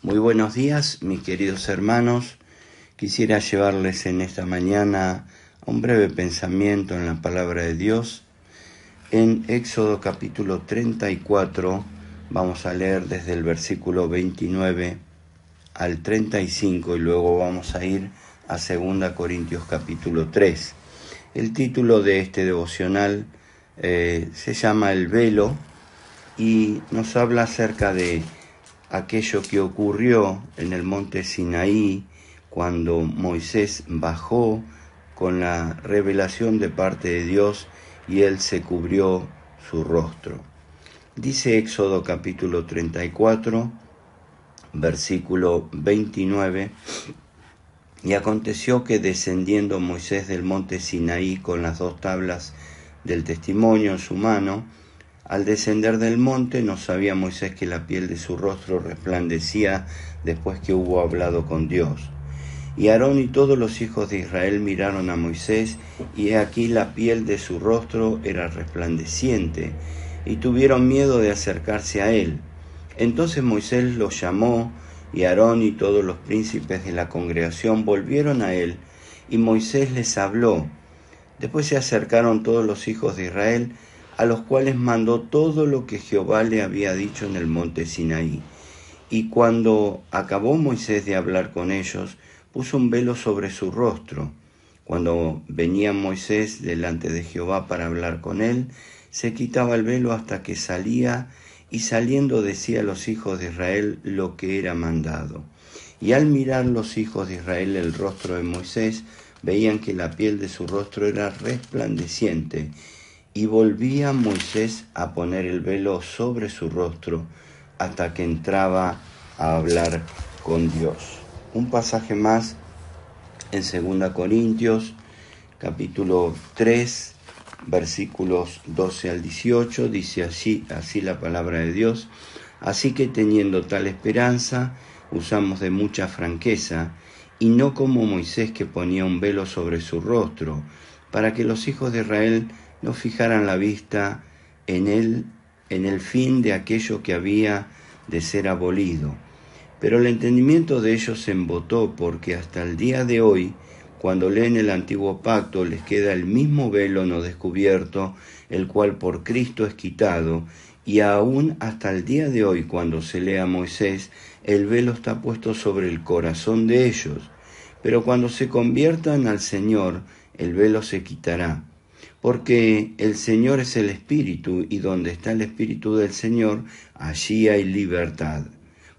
Muy buenos días, mis queridos hermanos. Quisiera llevarles en esta mañana un breve pensamiento en la palabra de Dios. En Éxodo capítulo 34 vamos a leer desde el versículo 29 al 35 y luego vamos a ir a 2 Corintios capítulo 3. El título de este devocional se llama El velo y nos habla acerca de aquello que ocurrió en el monte Sinaí cuando Moisés bajó con la revelación de parte de Dios y él se cubrió su rostro. Dice Éxodo capítulo 34, versículo 29, y aconteció que descendiendo Moisés del monte Sinaí con las 2 tablas del testimonio en su mano, al descender del monte no sabía Moisés que la piel de su rostro resplandecía después que hubo hablado con Dios. Y Aarón y todos los hijos de Israel miraron a Moisés, y he aquí la piel de su rostro era resplandeciente, y tuvieron miedo de acercarse a él. Entonces Moisés los llamó, y Aarón y todos los príncipes de la congregación volvieron a él, y Moisés les habló. Después se acercaron todos los hijos de Israel, a los cuales mandó todo lo que Jehová le había dicho en el monte Sinaí. Y cuando acabó Moisés de hablar con ellos, puso un velo sobre su rostro. Cuando venía Moisés delante de Jehová para hablar con él, se quitaba el velo hasta que salía, y saliendo decía a los hijos de Israel lo que era mandado. Y al mirar los hijos de Israel el rostro de Moisés, veían que la piel de su rostro era resplandeciente, y volvía Moisés a poner el velo sobre su rostro hasta que entraba a hablar con Dios. Un pasaje más en 2 Corintios, capítulo 3, versículos 12 al 18, dice así la palabra de Dios. Así que teniendo tal esperanza, usamos de mucha franqueza, y no como Moisés que ponía un velo sobre su rostro, para que los hijos de Israel no fijaran la vista en el fin de aquello que había de ser abolido. Pero el entendimiento de ellos se embotó, porque hasta el día de hoy, cuando leen el antiguo pacto, les queda el mismo velo no descubierto, el cual por Cristo es quitado, y aún hasta el día de hoy, cuando se lee a Moisés, el velo está puesto sobre el corazón de ellos. Pero cuando se conviertan al Señor, el velo se quitará. Porque el Señor es el Espíritu, y donde está el Espíritu del Señor, allí hay libertad.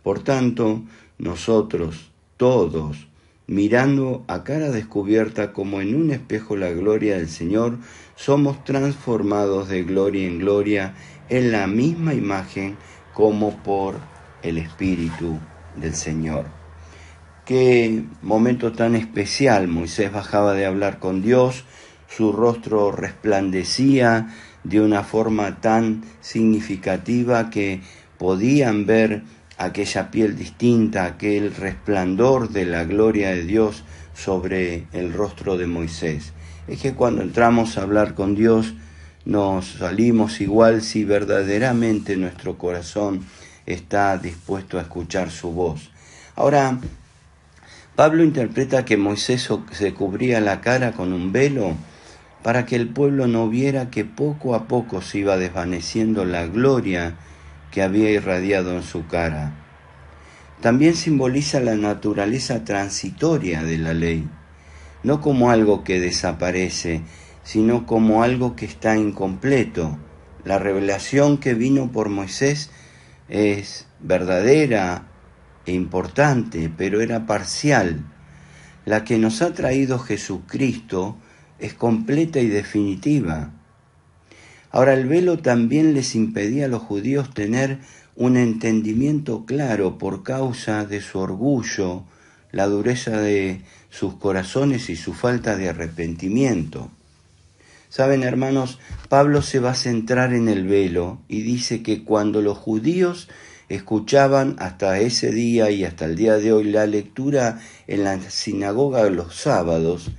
Por tanto, nosotros, todos, mirando a cara descubierta como en un espejo la gloria del Señor, somos transformados de gloria en gloria en la misma imagen como por el Espíritu del Señor. Qué momento tan especial. Moisés bajaba de hablar con Dios, su rostro resplandecía de una forma tan significativa que podían ver aquella piel distinta, aquel resplandor de la gloria de Dios sobre el rostro de Moisés. Es que cuando entramos a hablar con Dios nos salimos igual si verdaderamente nuestro corazón está dispuesto a escuchar su voz. Ahora, Pablo interpreta que Moisés se cubría la cara con un velo para que el pueblo no viera que poco a poco se iba desvaneciendo la gloria que había irradiado en su cara. También simboliza la naturaleza transitoria de la ley, no como algo que desaparece, sino como algo que está incompleto. La revelación que vino por Moisés es verdadera e importante, pero era parcial. La que nos ha traído Jesucristo es completa y definitiva. Ahora, el velo también les impedía a los judíos tener un entendimiento claro por causa de su orgullo, la dureza de sus corazones y su falta de arrepentimiento. Saben, hermanos, Pablo se va a centrar en el velo y dice que cuando los judíos escuchaban hasta ese día y hasta el día de hoy la lectura en la sinagoga los sábados,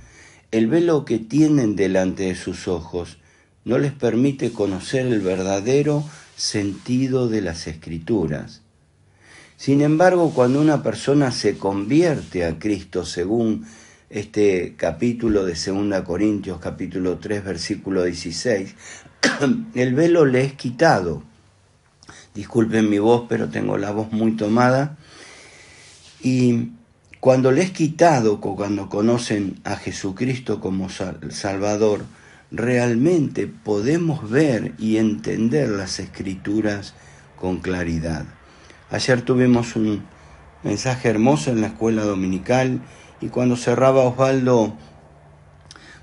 el velo que tienen delante de sus ojos no les permite conocer el verdadero sentido de las Escrituras. Sin embargo, cuando una persona se convierte a Cristo, según este capítulo de 2 Corintios, capítulo 3, versículo 16, el velo le es quitado. Disculpen mi voz, pero tengo la voz muy tomada. Y cuando le es quitado, cuando conocen a Jesucristo como Salvador, realmente podemos ver y entender las Escrituras con claridad. Ayer tuvimos un mensaje hermoso en la escuela dominical y cuando cerraba Osvaldo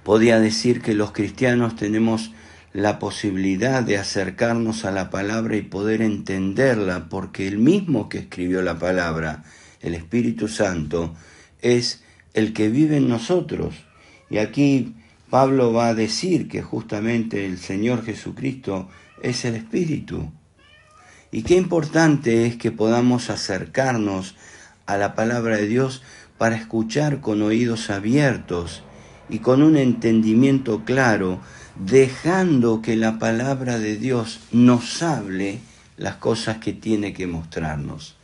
podía decir que los cristianos tenemos la posibilidad de acercarnos a la palabra y poder entenderla, porque el mismo que escribió la palabra, el Espíritu Santo, es el que vive en nosotros. Y aquí Pablo va a decir que justamente el Señor Jesucristo es el Espíritu. Y qué importante es que podamos acercarnos a la palabra de Dios para escuchar con oídos abiertos y con un entendimiento claro, dejando que la palabra de Dios nos hable las cosas que tiene que mostrarnos.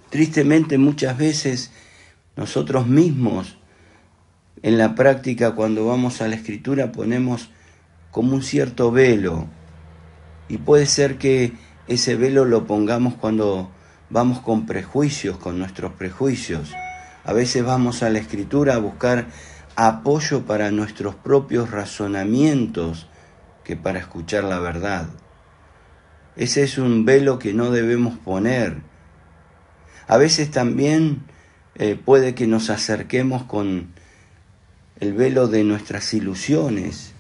Tristemente, muchas veces nosotros mismos en la práctica, cuando vamos a la Escritura, ponemos como un cierto velo, y puede ser que ese velo lo pongamos cuando vamos con prejuicios, con nuestros prejuicios. A veces vamos a la Escritura a buscar apoyo para nuestros propios razonamientos que para escuchar la verdad. Ese es un velo que no debemos poner. A veces también puede que nos acerquemos con el velo de nuestras ilusiones.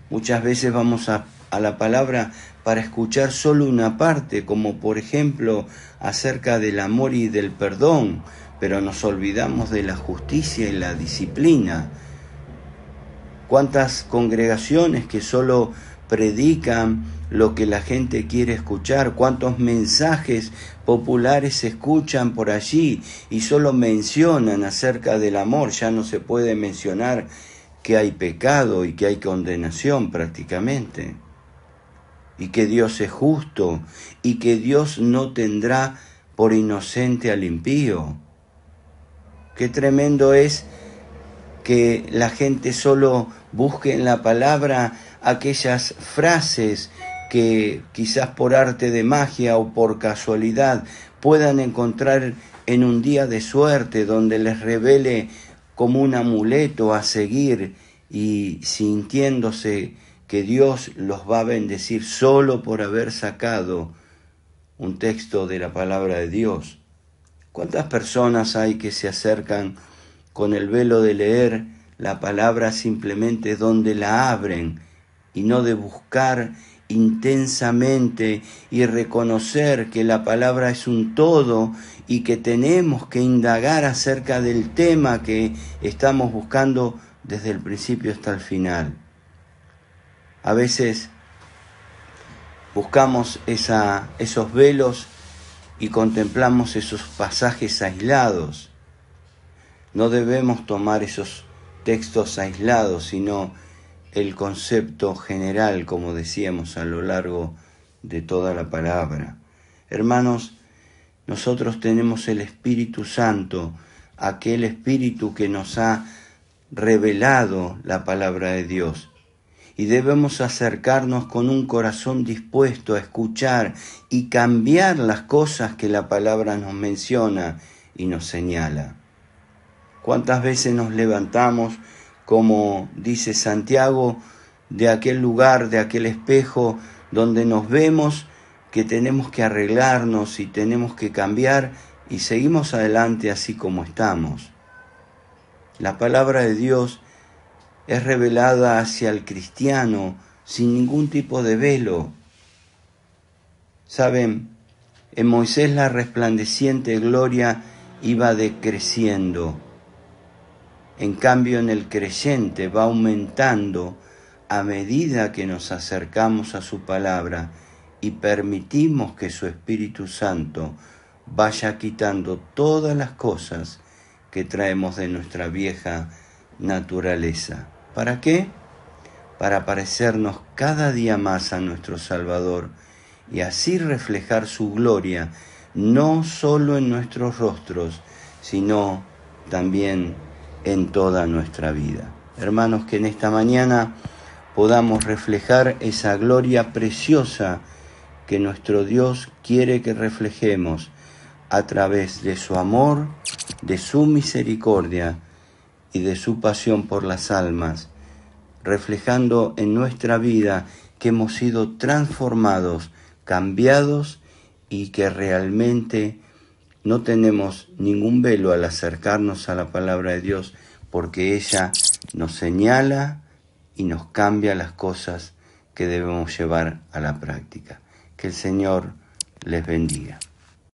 Muchas veces vamos a la palabra para escuchar solo una parte, como por ejemplo acerca del amor y del perdón, pero nos olvidamos de la justicia y la disciplina. ¿Cuántas congregaciones que solo predican lo que la gente quiere escuchar? ¿Cuántos mensajes populares se escuchan por allí y solo mencionan acerca del amor? Ya no se puede mencionar que hay pecado y que hay condenación prácticamente, y que Dios es justo y que Dios no tendrá por inocente al impío. Qué tremendo es que la gente solo busque en la palabra aquellas frases que quizás por arte de magia o por casualidad puedan encontrar en un día de suerte donde les revele como un amuleto a seguir, y sintiéndose que Dios los va a bendecir solo por haber sacado un texto de la palabra de Dios. ¿Cuántas personas hay que se acercan con el velo de leer la palabra simplemente donde la abren y no de buscar intensamente y reconocer que la palabra es un todo y que tenemos que indagar acerca del tema que estamos buscando desde el principio hasta el final? A veces buscamos esos velos y contemplamos esos pasajes aislados. No debemos tomar esos textos aislados, sino el concepto general, como decíamos, a lo largo de toda la palabra. Hermanos, nosotros tenemos el Espíritu Santo, aquel Espíritu que nos ha revelado la palabra de Dios. Y debemos acercarnos con un corazón dispuesto a escuchar y cambiar las cosas que la palabra nos menciona y nos señala. ¿Cuántas veces nos levantamos, como dice Santiago, de aquel lugar, de aquel espejo donde nos vemos que tenemos que arreglarnos y tenemos que cambiar, y seguimos adelante así como estamos? La palabra de Dios es revelada hacia el cristiano sin ningún tipo de velo. Saben, en Moisés la resplandeciente gloria iba decreciendo. En cambio, en el creyente va aumentando a medida que nos acercamos a su palabra y permitimos que su Espíritu Santo vaya quitando todas las cosas que traemos de nuestra vieja naturaleza. ¿Para qué? Para parecernos cada día más a nuestro Salvador y así reflejar su gloria, no solo en nuestros rostros, sino también en toda nuestra vida. Hermanos, que en esta mañana podamos reflejar esa gloria preciosa que nuestro Dios quiere que reflejemos a través de su amor, de su misericordia y de su pasión por las almas, reflejando en nuestra vida que hemos sido transformados, cambiados y que realmente no tenemos ningún velo al acercarnos a la palabra de Dios, porque ella nos señala y nos cambia las cosas que debemos llevar a la práctica. Que el Señor les bendiga.